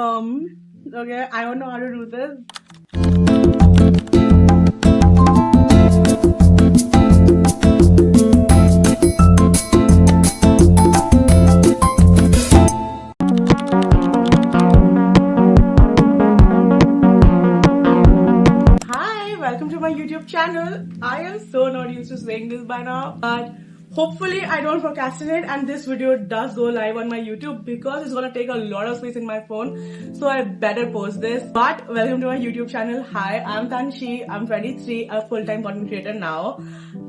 Okay, I don't know how to do this. Hi, welcome to my YouTube channel. I am so not used to saying this by now, but hopefully I don't procrastinate and this video does go live on my YouTube because it's gonna take a lot of space in my phone, so I better post this. But welcome to my YouTube channel. Hi, I'm Tanshi. I'm 23, a full-time content creator now,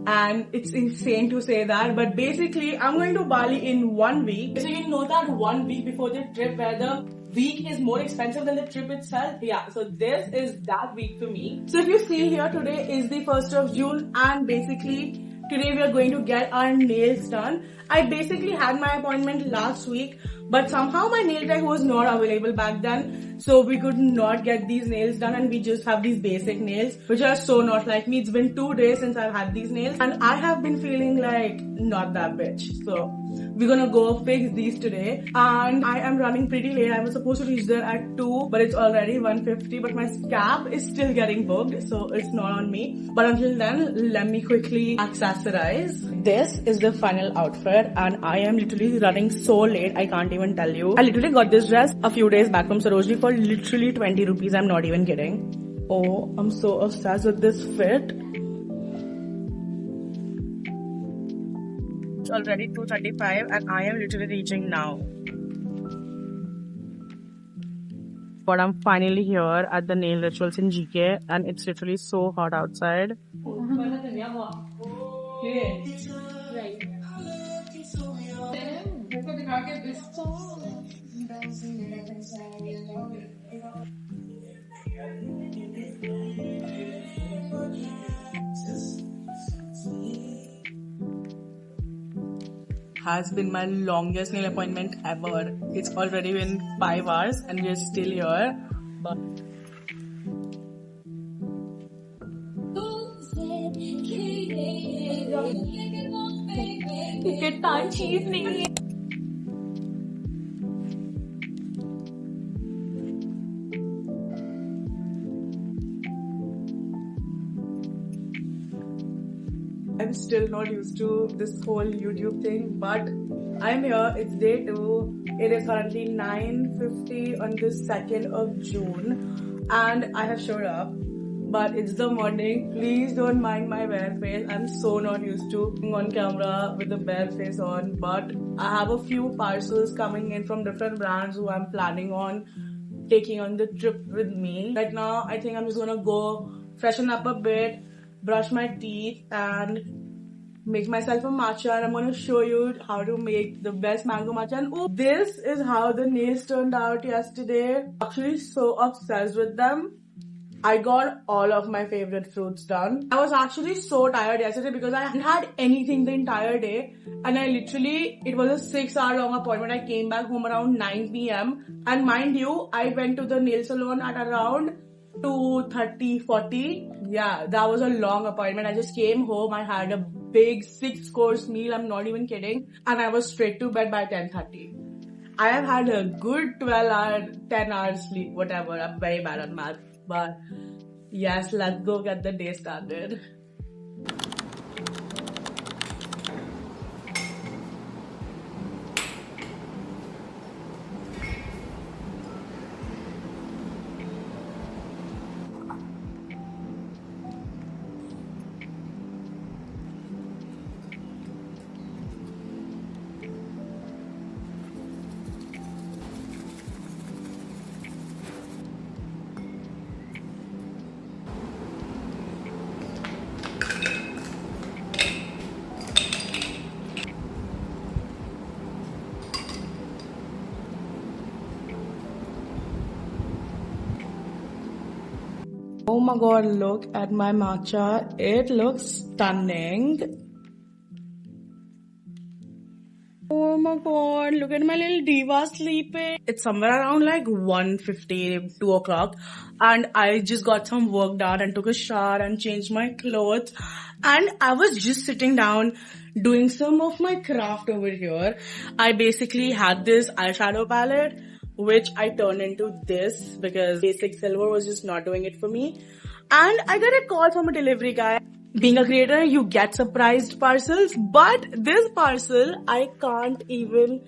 and it's insane to say that, but basically I'm going to Bali in 1 week. So you know that 1 week before the trip where the week is more expensive than the trip itself. Yeah, so this is that week for me. So if you see here, today is the 1st of June and basically today we are going to get our nails done. I basically had my appointment last week, but somehow my nail tech was not available back then, so we could not get these nails done and we just have these basic nails which are so not like me. It's been 2 days since I've had these nails and I have been feeling like not that bitch. So we're gonna go fix these today and I am running pretty late. I was supposed to reach there at 2 but it's already 1:50, but my cab is still getting booked, so it's not on me. But until then, let me quickly accessorize. This is the final outfit and I am literally running so late, I can't even tell you. I literally got this dress a few days back from Sarojini for literally 20 rupees. I'm not even kidding. Oh, I'm so obsessed with this fit. It's already 2:35 and I am literally reaching now. But I'm finally here at the nail rituals in GK and it's literally so hot outside. Has been my longest nail appointment ever. It's already been 5 hours and we're still here. But I'm still not used to this whole YouTube thing, but I'm here. It's day 2. It is currently 9:50 on the 2nd of June and I have showed up. But it's the morning. Please don't mind my bare face. I'm so not used to being on camera with the bare face on. But I have a few parcels coming in from different brands who I'm planning on taking on the trip with me. Right now, I think I'm just gonna go freshen up a bit, brush my teeth and make myself a matcha, and I'm gonna show you how to make the best mango matcha. And oh, this is how the nails turned out yesterday. Actually so obsessed with them. I got all of my favorite fruits done. I was actually so tired yesterday because I hadn't had anything the entire day and it was a 6-hour long appointment. I came back home around 9 p.m. and mind you, I went to the nail salon at around 2:30-40. Yeah, that was a long appointment. I just came home, I had a big 6-course meal, I'm not even kidding, and I was straight to bed by 10:30. I have had a good 10 hours sleep, whatever. I'm very bad on math. But yes, let's go get the day started. Oh my god, look at my matcha. It looks stunning. Oh my god, look at my little diva sleeping. It's somewhere around like 1:50, 2 o'clock. And I just got some work done and took a shower and changed my clothes. And I was just sitting down doing some of my craft over here. I basically had this eyeshadow palette which I turned into this because basic silver was just not doing it for me. And I got a call from a delivery guy. Being a creator, you get surprised parcels, but this parcel I can't even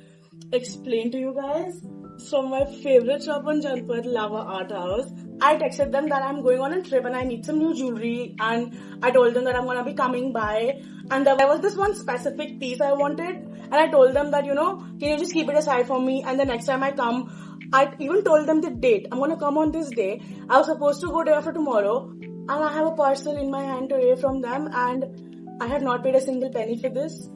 explain to you guys. It's from my favorite shop on Janpat, Lava Art House. I texted them that I'm going on a trip and I need some new jewelry, and I told them that I'm gonna be coming by, and there was this one specific piece I wanted, and I told them that, can you just keep it aside for me, and the next time I come, I even told them the date. I'm gonna come on this day. I was supposed to go day after tomorrow, and I have a parcel in my hand today from them, and I have not paid a single penny for this.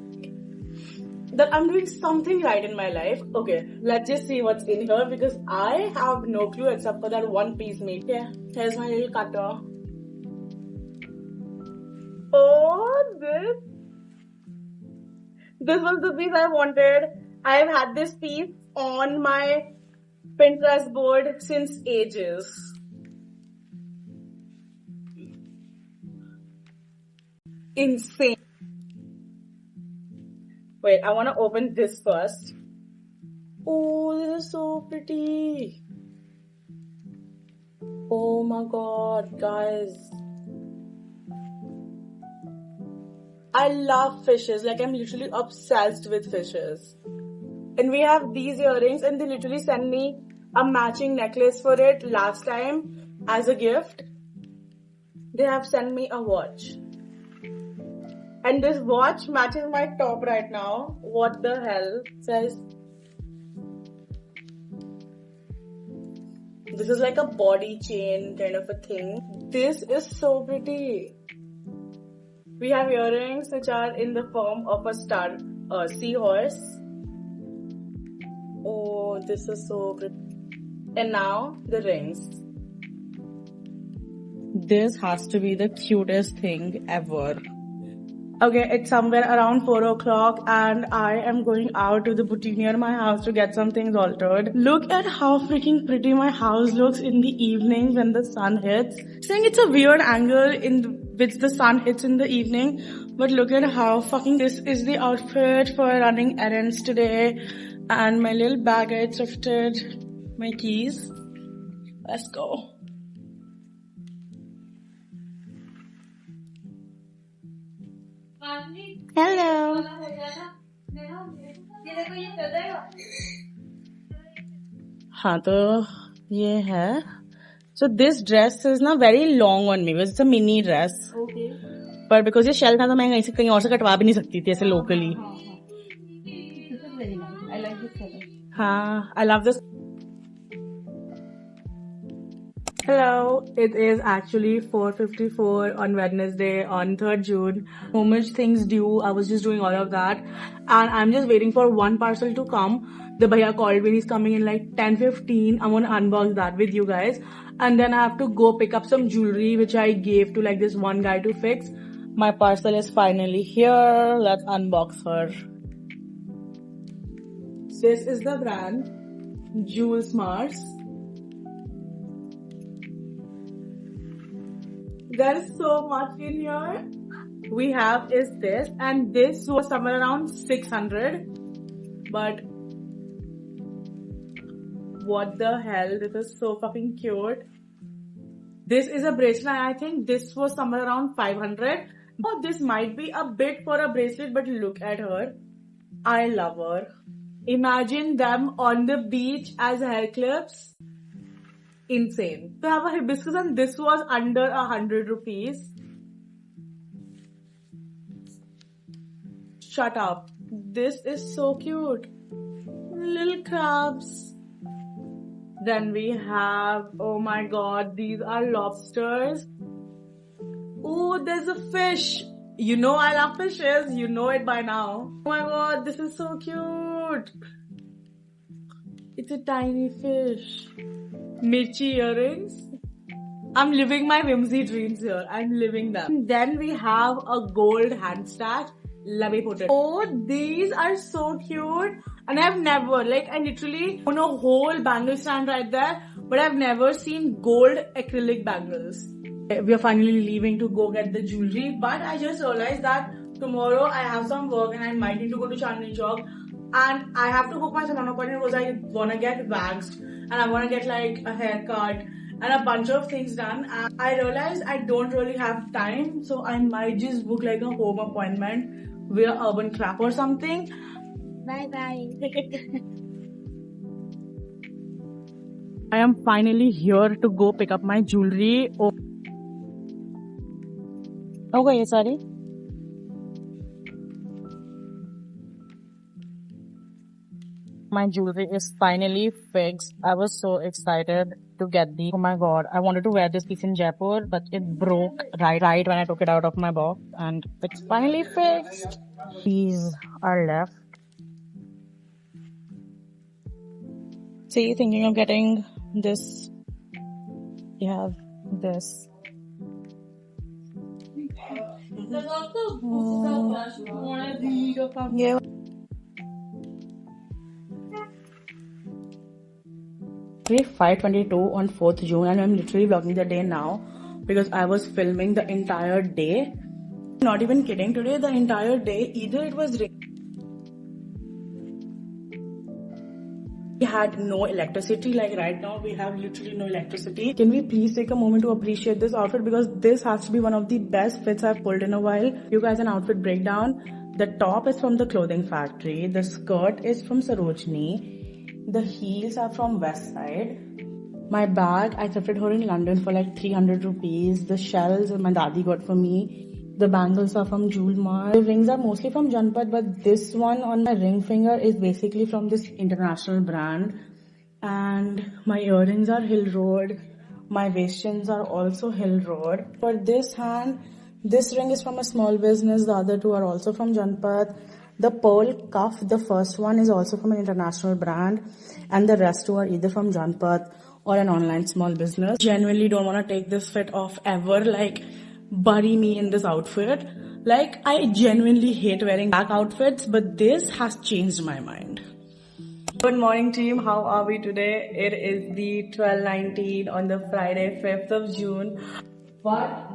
That I'm doing something right in my life. Okay, let's just see what's in here because I have no clue except for that one piece made. Yeah, here's my little cutter. Oh, this was the piece I wanted. I've had this piece on my Pinterest board since ages. Insane. Wait, I want to open this first. Oh, this is so pretty. Oh my god, guys. I love fishes. Like, I'm literally obsessed with fishes. And we have these earrings, and they literally sent me a matching necklace for it last time as a gift. They have sent me a watch. And this watch matches my top right now. What the hell? It says this is like a body chain kind of a thing. This is so pretty. We have earrings which are in the form of a seahorse. Oh, this is so pretty. And now the rings. This has to be the cutest thing ever. Okay, it's somewhere around 4 o'clock and I am going out to the boutique near my house to get some things altered. Look at how freaking pretty my house looks in the evening when the sun hits. Saying it's a weird angle in which the sun hits in the evening, but look at how fucking this is the outfit for running errands today. And my little bag I thrifted, my keys. Let's go. Hello. हाँ तो ये है. So this dress is ना very long on me because it's a mini dress. Okay. But because ये shell था तो मैं कहीं और से कटवा भी नहीं सकती थी ऐसे locally. This is very nice. I like this color. हाँ, I love this. Hello, it is actually 4:54 on Wednesday on 3rd June. So much things due. I was just doing all of that. And I'm just waiting for one parcel to come. The bhaiya called me. He's coming in like 10:15. I'm gonna unbox that with you guys. And then I have to go pick up some jewelry which I gave to like this one guy to fix. My parcel is finally here. Let's unbox her. This is the brand. Jewel Smarts. There is so much in here. We have is this, and this was somewhere around 600. But what the hell? This is so fucking cute. This is a bracelet. I think this was somewhere around 500. Oh, this might be a bit for a bracelet, but look at her. I love her. Imagine them on the beach as hair clips. Insane. To have a hibiscus, and this was under 100 rupees. Shut up. This is so cute. Little crabs. Then we have, oh my god, these are lobsters. Oh, there's a fish. You know I love fishes. You know it by now. Oh my god, this is so cute. It's a tiny fish. Mirchi earrings. I'm living my whimsy dreams here. I'm living them. Then we have a gold hand stash. Let me put it. Oh, these are so cute. And I've never, I literally own a whole bangle stand right there, but I've never seen gold acrylic bangles. We are finally leaving to go get the jewelry, but I just realized that tomorrow I have some work and I might need to go to Chandni Chowk, and I have to book my salon appointment because I wanna get waxed. and I want to get like a haircut and a bunch of things done. And I realized I don't really have time, so I might just book like a home appointment via Urban Crap or something. Bye bye. I am finally here to go pick up my jewelry. Oh, okay, sorry. My jewelry is finally fixed. I was so excited to get the. Oh my god, I wanted to wear this piece in Jaipur, but it broke right when I took it out of my box, and it's finally fixed. These are left. See, thinking of getting this. You have this. Yeah. Day 5:22 on 4th June, and I'm literally vlogging the day now because I was filming the entire day. Not even kidding, today the entire day, either it was raining. We had no electricity, like right now we have literally no electricity. Can we please take a moment to appreciate this outfit, because this has to be one of the best fits I've pulled in a while. You guys, an outfit breakdown. The top is from the Clothing Factory, the skirt is from Sarojini, the heels are from Westside. My bag, I thrifted her in London for like 300 rupees. The shells my daddy got for me. The bangles are from Jewel Mart. The rings are mostly from Janpat, but this one on my ring finger is basically from this international brand. And my earrings are Hill Road. My waist chains are also Hill Road. For this hand, this ring is from a small business. The other two are also from Janpat. The pearl cuff, the first one, is also from an international brand. And the rest two are either from Janpat or an online small business. Genuinely don't want to take this fit off ever. Like, bury me in this outfit. Like, I genuinely hate wearing black outfits, but this has changed my mind. Good morning, team. How are we today? It is the 12:19 on the Friday, 5th of June. But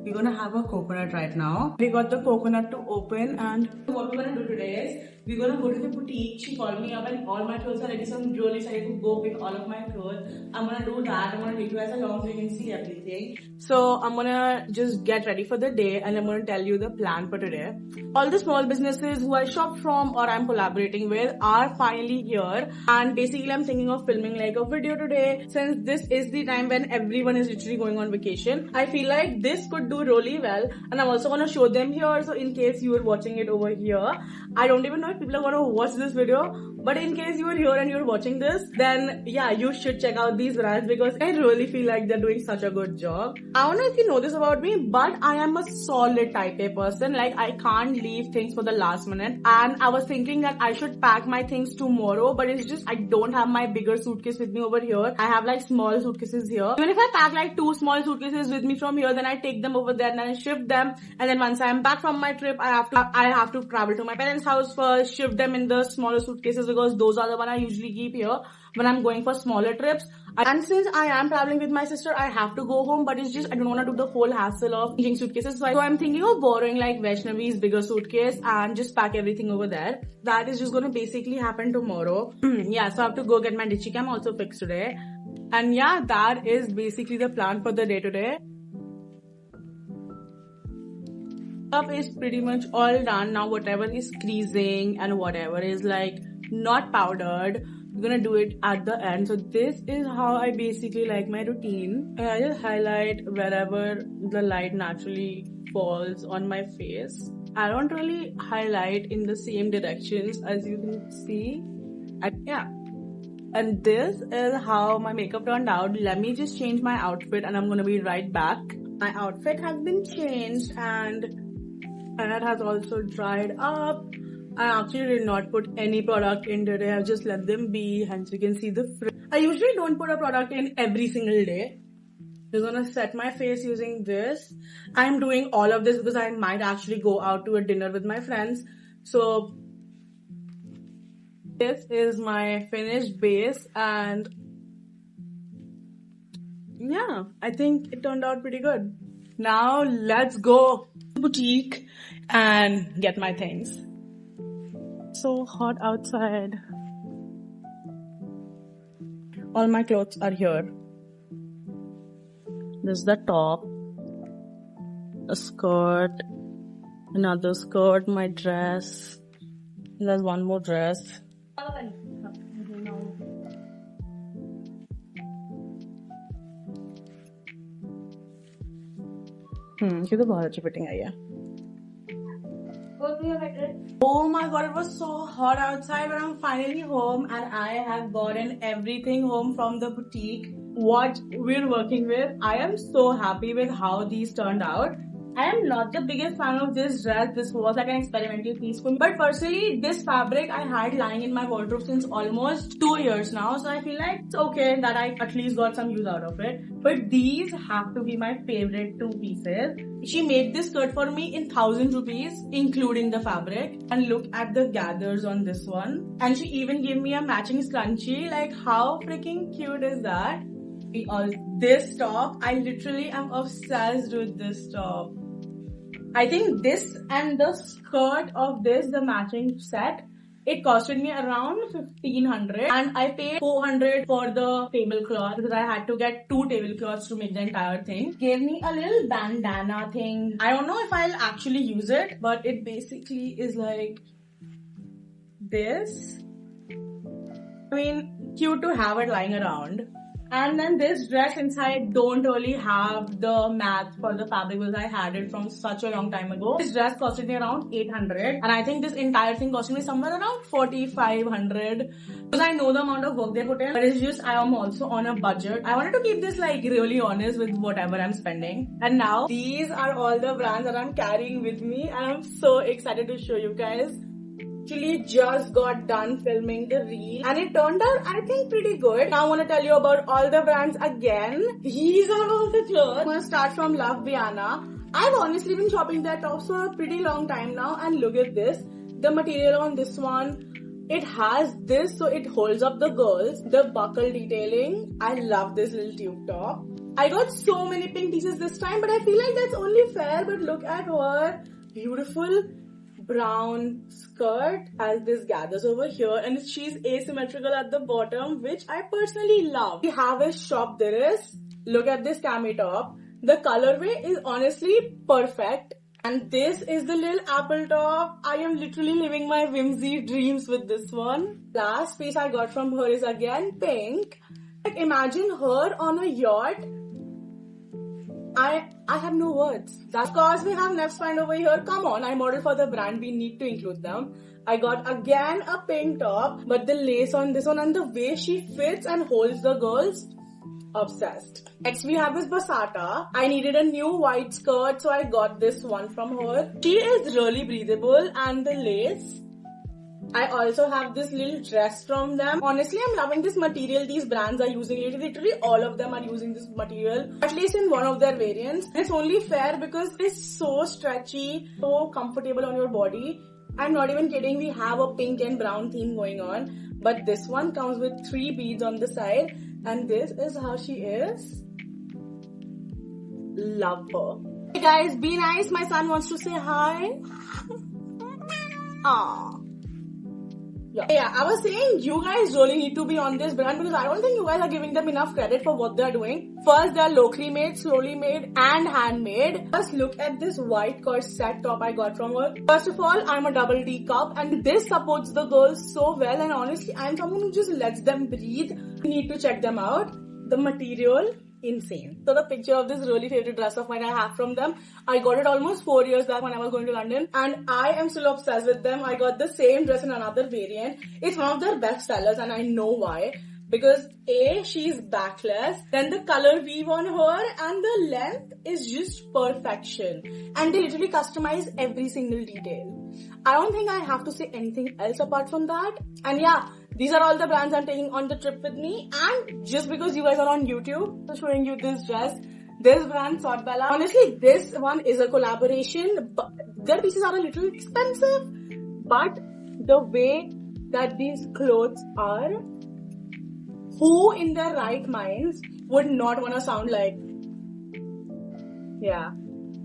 we're gonna have a coconut right now. We got the coconut to open, and what we're gonna do today is we're gonna go to the boutique. She called me up and all my clothes are ready, so I'm really excited to go pick all of my clothes. I'm gonna do that. I'm gonna take you guys along so you can see everything. So I'm gonna just get ready for the day, and I'm gonna tell you the plan for today. All the small businesses who I shop from or I'm collaborating with are finally here, and basically I'm thinking of filming like a video today, since this is the time when everyone is literally going on vacation. I feel like this could do really well, and I'm also gonna show them here, so in case you are watching it over here, I don't even know if people are gonna watch this video, but in case you are here and you're watching this, then yeah, you should check out these brands because I really feel like they're doing such a good job. I don't know if you know this about me, but I am a solid type A person. Like, I can't leave things for the last minute, and I was thinking that I should pack my things tomorrow, but it's just I don't have my bigger suitcase with me over here. I have like small suitcases here. Even if I pack like 2 small suitcases with me from here, then I take them over there and I shift them, and then once I'm back from my trip, I have to travel to my parents' house first, shift them in the smaller suitcases because those are the one I usually keep here when I'm going for smaller trips. And since I am traveling with my sister, I have to go home, but it's just I don't want to do the whole hassle of changing suitcases. So I'm thinking of borrowing like Vaishnavi's bigger suitcase and just pack everything over there. That is just going to basically happen tomorrow. Yeah, so I have to go get my ditchy cam also fixed today. And yeah, that is basically the plan for the day today. Up is pretty much all done now. Whatever is creasing and whatever is like not powdered, we're gonna do it at the end. So this is how I basically like my routine. I just highlight wherever the light naturally falls on my face. I don't really highlight in the same directions as you can see. Yeah. And this is how my makeup turned out. Let me just change my outfit and I'm gonna be right back. My outfit has been changed and it has also dried up. I actually did not put any product in today. I just let them be, hence you can see the I usually don't put a product in every single day. Just gonna set my face using this. I'm doing all of this because I might actually go out to a dinner with my friends. So this is my finished base, and yeah, I think it turned out pretty good. Now let's go to the boutique and get my things. So hot outside. All my clothes are here. This is the top, a skirt, another skirt, my dress. There's one more dress. ये तो बहुत अच्छी fitting आई है. Oh my god, it was so hot outside, but I'm finally home and I have gotten everything home from the boutique. What we're working with. I am so happy with how these turned out. I am not the biggest fan of this dress. This was like an experimental piece for me. But personally, this fabric I had lying in my wardrobe since almost 2 years now. So I feel like it's okay that I at least got some use out of it. But these have to be my favorite two pieces. She made this skirt for me in 1,000 rupees, including the fabric. And look at the gathers on this one. And she even gave me a matching scrunchie. Like, how freaking cute is that? This top, I literally am obsessed with this top. I think this and the skirt of this, the matching set, it costed me around 1,500 and I paid 400 for the tablecloth because I had to get 2 tablecloths to make the entire thing. Gave me a little bandana thing. I don't know if I'll actually use it, but it basically is like this. I mean, cute to have it lying around. And then this dress inside don't really have the match for the fabric because I had it from such a long time ago. This dress costed me around 800 and I think this entire thing costed me somewhere around 4,500 because I know the amount of work they put in, but it's just I am also on a budget. I wanted to keep this like really honest with whatever I'm spending. And now these are all the brands that I'm carrying with me and I'm so excited to show you guys. Actually just got done filming the reel and it turned out I think pretty good. Now I want to tell you about all the brands again. These are all the clothes. I'm going to start from Love Biana. I've honestly been shopping their tops for a pretty long time now and look at this. The material on this one, it has this so it holds up the girls. The buckle detailing, I love this little tube top. I got so many pink pieces this time but I feel like that's only fair, but look at her beautiful brown skirt as this gathers over here and she's asymmetrical at the bottom, which I personally love. We have a shop there is. Look at this cami top. The colorway is honestly perfect. And this is the little apple top. I am literally living my whimsy dreams with this one. Last piece I got from her is again pink. Like imagine her on a yacht. I have no words. Of course, we have Neffs Find over here. Come on, I modeled for the brand. We need to include them. I got again a pink top, but the lace on this one and the way she fits and holds the girls, obsessed. Next, we have this Basata. I needed a new white skirt, so I got this one from her. She is really breathable and the lace. I also have this little dress from them. Honestly, I'm loving this material these brands are using. Literally all of them are using this material, at least in one of their variants. It's only fair because it's so stretchy, so comfortable on your body. I'm not even kidding, we have a pink and brown theme going on. But this one comes with 3 beads on the side. And this is how she is. Love her. Hey guys, be nice. My son wants to say hi. Aww. Yeah, I was saying you guys really need to be on this brand because I don't think you guys are giving them enough credit for what they're doing. First, they're locally made, slowly made and handmade. Just look at this white corset top I got from her. First of all, I'm a double D cup and this supports the girls so well and honestly, I'm someone who just lets them breathe. You need to check them out. The material, insane. So the picture of this really favorite dress of mine I have from them. I got it almost 4 years back when I was going to London and I am still obsessed with them. I got the same dress in another variant. It's one of their best sellers and I know why. Because A, she's backless, then the color weave on her and the length is just perfection. And they literally customize every single detail. I don't think I have to say anything else apart from that. And yeah, these are all the brands I'm taking on the trip with me. And just because you guys are on YouTube, I'm showing you this dress. This brand, Salt Bella. Honestly, this one is a collaboration. But their pieces are a little expensive. But the way that these clothes are, who in their right minds would not want to sound like, yeah.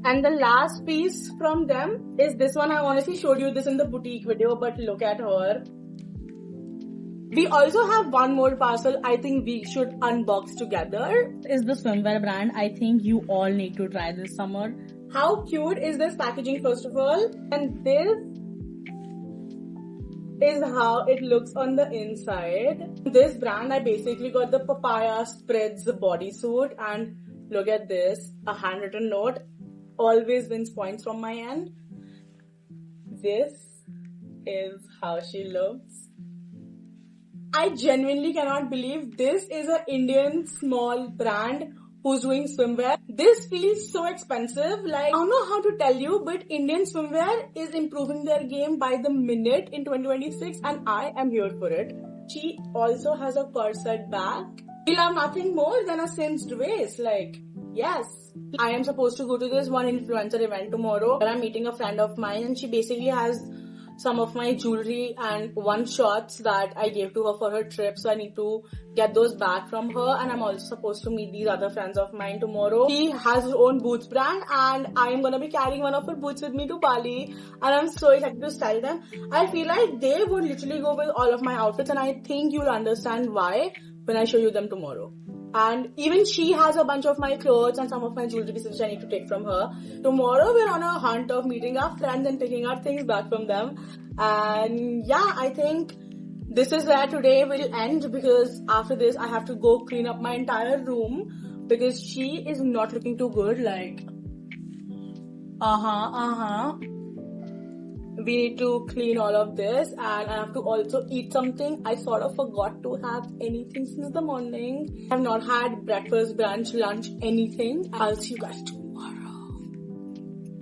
And the last piece from them is this one. I honestly showed you this in the boutique video, but look at her. We also have one more parcel I think we should unbox together. Is the swimwear brand. I think you all need to try this summer. How cute is this packaging, first of all? And this is how it looks on the inside. This brand, I basically got the Papaya Spreads bodysuit, and look at this, a handwritten note. Always wins points from my end. This is how she looks. I genuinely cannot believe this is an Indian small brand who's doing swimwear. This feels so expensive. Like, I don't know how to tell you, but Indian swimwear is improving their game by the minute in 2026, and I am here for it. She also has a corset back. We'll have nothing more than a cinched waist. Like, yes. I am supposed to go to this one influencer event tomorrow where I'm meeting a friend of mine, and she basically has some of my jewelry and one shots that I gave to her for her trip, so I need to get those back from her. And I'm also supposed to meet these other friends of mine tomorrow. She has her own boots brand, and I am gonna be carrying one of her boots with me to Bali, and I'm so excited to style them. I feel like they would literally go with all of my outfits, and I think you'll understand why when I show you them tomorrow. And even she has a bunch of my clothes and some of my jewelry pieces which I need to take from her. Tomorrow we're on a hunt of meeting our friends and taking our things back from them. And yeah, I think this is where today will end, because after this I have to go clean up my entire room because she is not looking too good. Like, we need to clean all of this, and I have to also eat something. I sort of forgot to have anything since the morning. I have not had breakfast, brunch, lunch, anything. I'll see you guys tomorrow.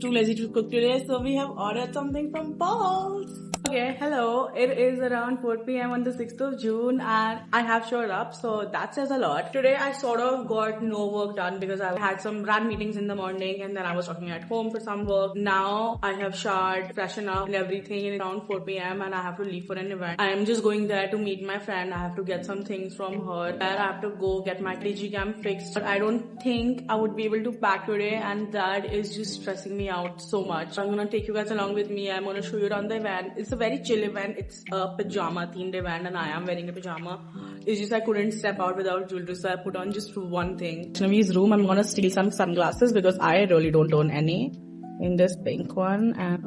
Too lazy to cook today, so we have ordered something from Paul's. Okay, hello. It is around 4 p.m. on the 6th of June, and I have showed up, so that says a lot. Today I sort of got no work done because I had some brand meetings in the morning, and then I was talking at home for some work. Now I have showered, freshened up and everything around 4 p.m. and I have to leave for an event. I am just going there to meet my friend. I have to get some things from her. There I have to go get my digicam fixed. But I don't think I would be able to pack today, and that is just stressing me out so much. So I'm gonna take you guys along with me. I'm gonna show you around the event. It's a very chill event. It's a pajama themed event, and I am wearing a pajama. It's just I couldn't step out without jewelry, so I put on just one thing. In Navee's room, I'm gonna steal some sunglasses because I really don't own any. In this pink one, and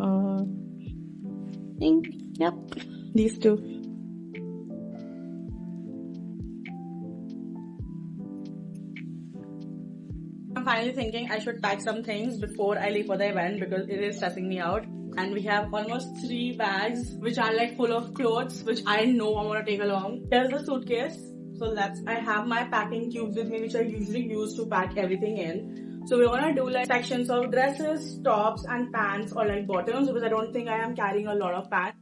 pink, yep, these two. I'm finally thinking I should pack some things before I leave for the event because it is stressing me out. And we have almost 3 bags which are like full of clothes which I know I want to take along. Here's the suitcase. So I have my packing cubes with me which I usually use to pack everything in. So we're gonna do like sections of dresses, tops and pants, or like bottoms, because I don't think I am carrying a lot of pants.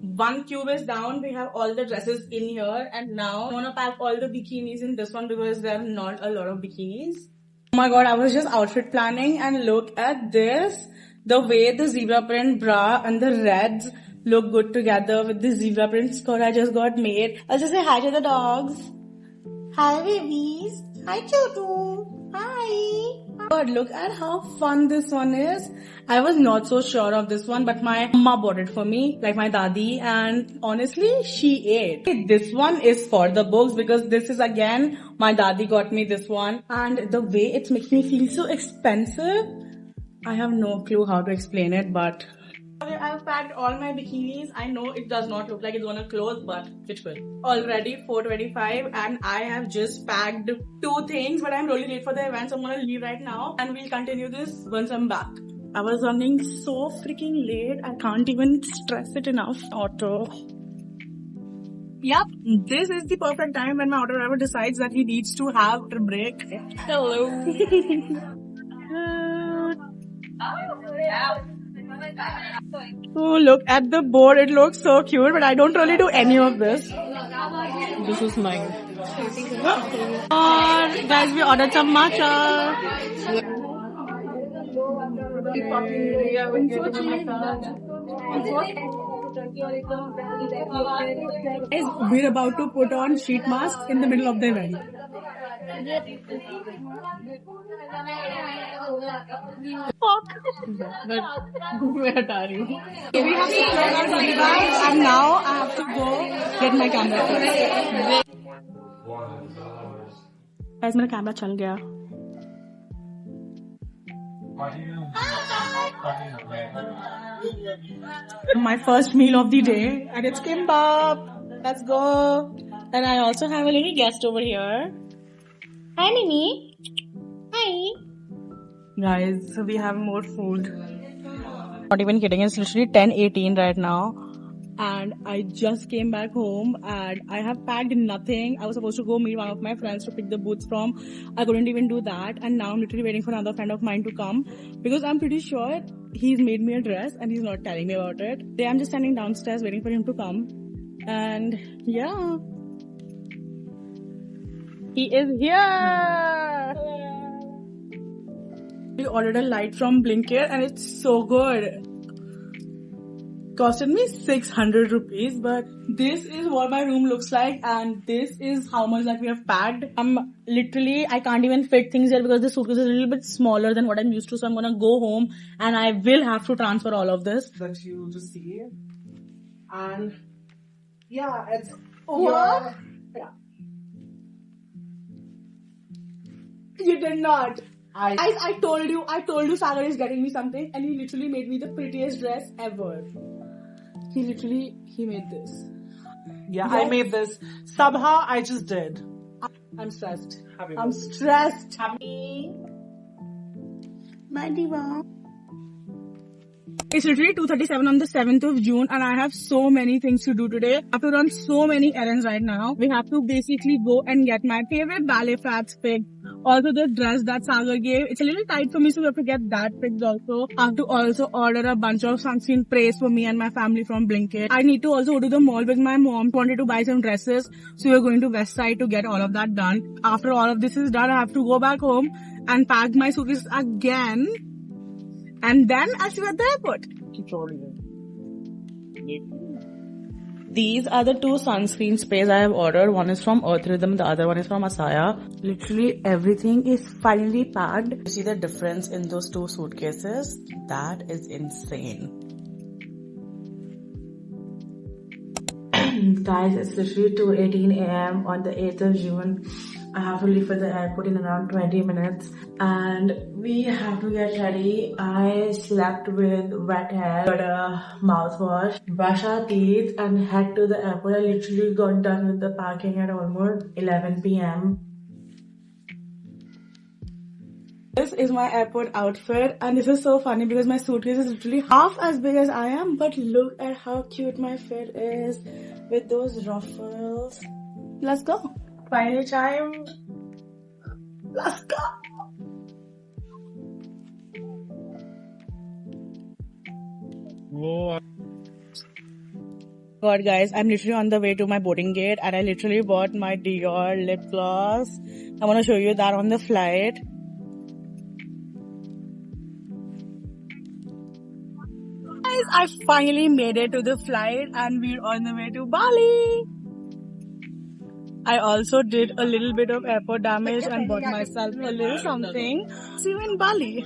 One cube is down, we have all the dresses in here, and now I want to pack all the bikinis in this one because there are not a lot of bikinis. Oh my god, I was just outfit planning and look at this. The way the zebra print bra and the reds look good together with the zebra print skirt I just got made. I'll just say hi to the dogs. Hi babies. Hi Chotu. Hi. God, look at how fun this one is. I was not so sure of this one, but my mama bought it for me, like my dadi, and honestly, she ate. This one is for the books because this is again, my dadi got me this one, and the way it makes me feel so expensive, I have no clue how to explain it, but okay, I've packed all my bikinis. I know it does not look like it's gonna close, but it will. Already 4:25 and I have just packed 2 things, but I'm really late for the event, so I'm gonna leave right now and we'll continue this once I'm back. I was running so freaking late, I can't even stress it enough. Auto. Yep, this is the perfect time when my auto driver decides that he needs to have a break. Hello. Oh, look at the board. It looks so cute, but I don't really do any of this. This is mine. Guys, we ordered some matcha. we're about to put on sheet masks in the middle of the event. We have secured our body bags and now I have to go get my camera. Guys, मेरा camera चल गया. My first meal of the day and it's kimbap. Let's go. And I also have a little guest over here. Hi, Nini. Hi. Guys, so we have more food. Not even kidding. It's literally 10:18 right now. And I just came back home and I have packed nothing. I was supposed to go meet one of my friends to pick the boots from. I couldn't even do that. And now I'm literally waiting for another friend of mine to come because I'm pretty sure he's made me a dress and he's not telling me about it. Today I'm just standing downstairs waiting for him to come. And yeah. He is here! We ordered a light from Blinkit and it's so good. Costed me 600 rupees, but this is what my room looks like and this is how much that we have packed. I can't even fit things here because the suitcase is a little bit smaller than what I'm used to. So I'm gonna go home and I will have to transfer all of this. That you just see. And yeah, it's What? Yeah. You did not. I told you Sagar is getting me something and he literally made me the prettiest dress ever. He made this. Yeah, I made this. Somehow I just did. I'm stressed. Happy I'm birthday. stressed. Happy. My diva. It's literally 2:37 on the 7th of June and I have so many things to do today. I have to run so many errands right now. We have to basically go and get my favorite ballet flats picked. Also the dress that Sagar gave. It's a little tight for me so we have to get that picked also. I have to also order a bunch of sunscreen sprays for me and my family from Blinkit. I need to also go to the mall with my mom. Wanted to buy some dresses. So we're going to West Side to get all of that done. After all of this is done, I have to go back home and pack my suitcase again. And then I'll see you at the airport. These are the two sunscreen sprays I have ordered. One is from Earth Rhythm, the other one is from Asaya. Literally everything is finally packed. You see the difference in those two suitcases? That is insane. Guys, it's literally 2:18 a.m. on the 8th of June. I have to leave for the airport in around 20 minutes and we have to get ready. I slept with wet hair, got a mouthwash, brush our teeth and head to the airport. I literally got done with the packing at almost 11 p.m. This is my airport outfit and this is so funny because my suitcase is literally half as big as I am, but look at how cute my fit is with those ruffles. Let's go. Final time. Let's go. God guys, I'm literally on the way to my boarding gate and I literally bought my Dior lip gloss. I want to show you that on the flight. Guys, I finally made it to the flight and we're on the way to Bali. I also did a little bit of airport damage and bought myself a little something. See you in Bali.